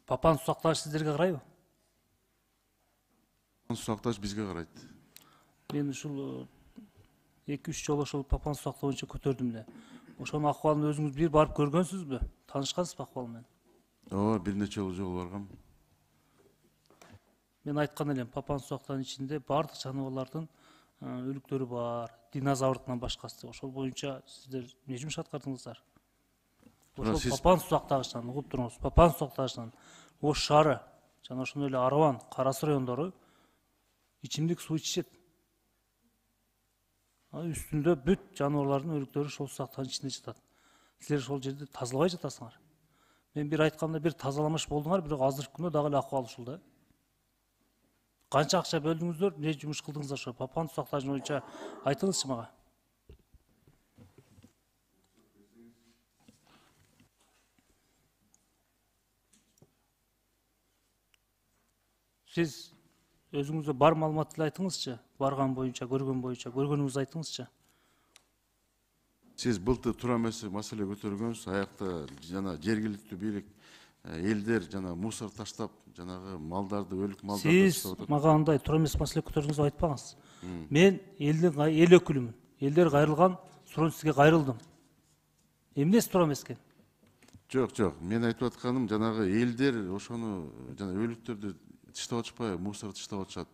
Папан сакташ сиздерге карайбы? Сакташ бизге карайт. Мен ушул 2-3 жолу ошол папан сактоо боюнча көтөрдүм эле. Ошонун акыбалын өзүңүз бир барып көргөнсүзбү? Таанышкансызбы акыбалы менен? Ооба, бир нече жолу баргам. Мен айткан элем, папан сактанын ичинде бардык жаныбарлардын өлүктөрү бар, динозаврдын башкасы. Ошол боюнча сиздер эмне жумуш аткардыңыздар? Ошол папан сактагычынан, угуп туруңуз, папан сактагычынан Ош шаары жана ошондой эле Араван, Кара Суу райондору ичимдик суу ичишет. Үстүндө бүт жаныбарлардын өлүктөрү ошол сактагычтын ичинде жатат. Силер ошол жерде тазалабай жатасыңар. Мен бир айтканда бир тазаламаш болдуңар, бирок азыркы күндө дагы эле акыбал ушул да. Канча акча бөлдүңүздөр, эмне жумуш кылдыңыздар ошо папан сактагыч боюнча айтыңызчы мага. Сиз өзүңүздө бар маалыматты айтыңызчы, барган боюнча, көргөнүңүздү айтыңызчы. Сиз былтыр туура эмес маселе көтөргөнсүз, аякта жана жергиликтүү бийлик элдер жана мусор таштап, жанагы малдарды, өлүк малдарды Сиз мага андай туура эмес маселе көтөрдүңүз деп айтпаңыз. Мен эл өкүлүмүн. Элдер кайрылган, сурон сизге кайрылдым. Эмнеси туура эмес экен? Жок, мен айтып атканым жанагы элдер ошону жана өлүктөрдү таштап атышпайбы, мусор таштап атышат.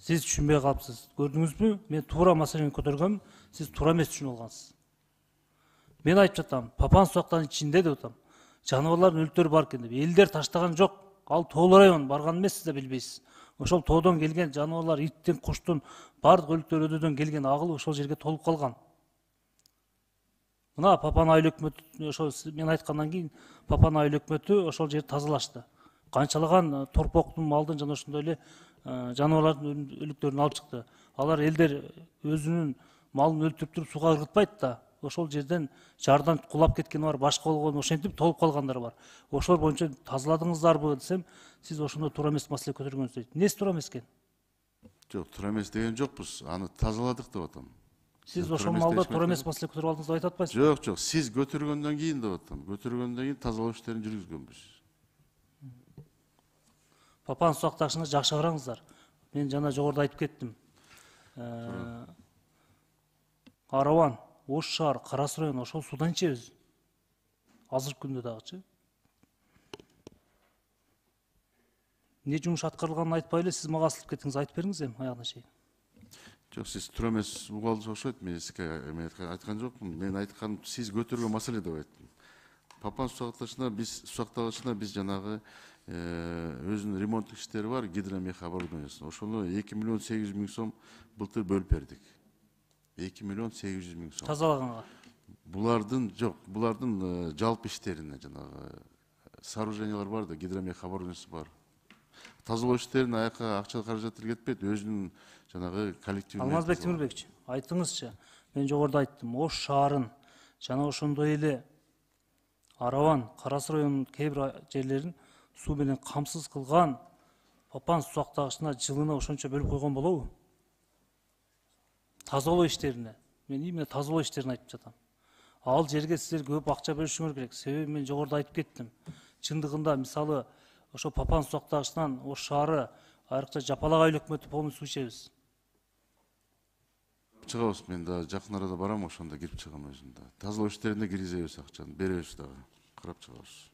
Сиз түшүнбөй калыпсыз. Көрдүңүзбү? Мен туура маселени көтөргөм, сиз туура эмес түшүнүп алгансыз. Мен айтып жатам, папан сактагычтын ичинде деп атам. Жаныбарлардын өлүктөрү бар экен деп. Элдер таштаган жок. Ал тоолуу район, барган эмессиз да билбейсиз. Ошол тоодон келген жаныбарлар, иттин, куштун бардык өлүктөр өдөдөн келген агыл ошол жерге толуп калган. Мына Папан айыл өкмөтү ошол мен айткандан кийин Папан айыл өкмөтү ошол жерди тазалашты. Канчалаган торпоктун, малдын жана ошондой эле жаныбарлардын өлүктөрүн алып чыкты. Алар элдер өзүнүн малын өлтүрүп туруп сууга ыргытпайт да. Ошол жерден жардан кулап кеткени бар, башка болгон ошентип толуп калгандар бар. Ошол боюнча тазаладыңыздарбы десем, сиз ошондо туура эмес маселе көтөргөнсүз дейт. Эмнеси туура эмес экен? Жок, туура эмес деген жокпуз. Аны тазаладык деп атам. Сиз ошол маалда туура эмес маселе көтөрүп алдыңыз деп айтып атпайсызбы? Жок, сиз көтөргөндөн кийин деп атам. Көтөргөндөн кийин тазалоо иштерин жүргүзгөнбүз. Папан сактагычына жакшы караңыздар. Мен жана жогоруда айтып кеттим. Араван, Ош шаар, Кара Суу району ошол суудан ичебиз. Азыркы күндө дагычы. Эмне жумуш аткарылганын айтпай эле сиз мага асылып кеттиңиз, айтып бериңиз эми аягына чейин. Жок, сиз туура эмес угуп алдыңыз окшойт. Мен сизге айткан жокмун. Мен айтканым сиз көтөргөн маселе деп айттым. Папан сактагычына биз жанагы өзүнүн ремонттук иштери бар, гидромех оборудованиясы. Ошону 2 миллион 800 миң сом былтыр бөлүп бердик. 2 миллион 800 миң сом. Тазалаганга. Булардын жалпы иштерине жанагы сооружениялар бар да, гидромех оборудованиясы бар. Тазалоо иштерине аяка акча каражаты кетпейт, өзүнүн жанагы коллективный. Алмазбек Темирбекович, айтыңызчы. Мен жогоруда айттым, Ош шаарын жана ошондой эле Араван, Кара Суу районунун кээ бир жерлерин суу менен камсыз кылган папан суу сактагычына жылына ошончо бөлүп койгон болобу? Тазалоо иштерине. Мен именно тазалоо иштерин айтып жатам. Ал жерге сиздер көп акча бөлүшүңөр керек. Себеби мен жогоруда айтып кеттим. Чындыгында мисалы ошо папан суу сактагычынан Ош шаары, айрыкча Жапалак айыл өкмөтү полный суу ичебиз. Чыгабыз, мен да жакын арада барам, ошондо кирип чыгам өзүм да. Тазалоо иштерине киргизебиз акчаны, беребиз дагы. Карап чыгабыз.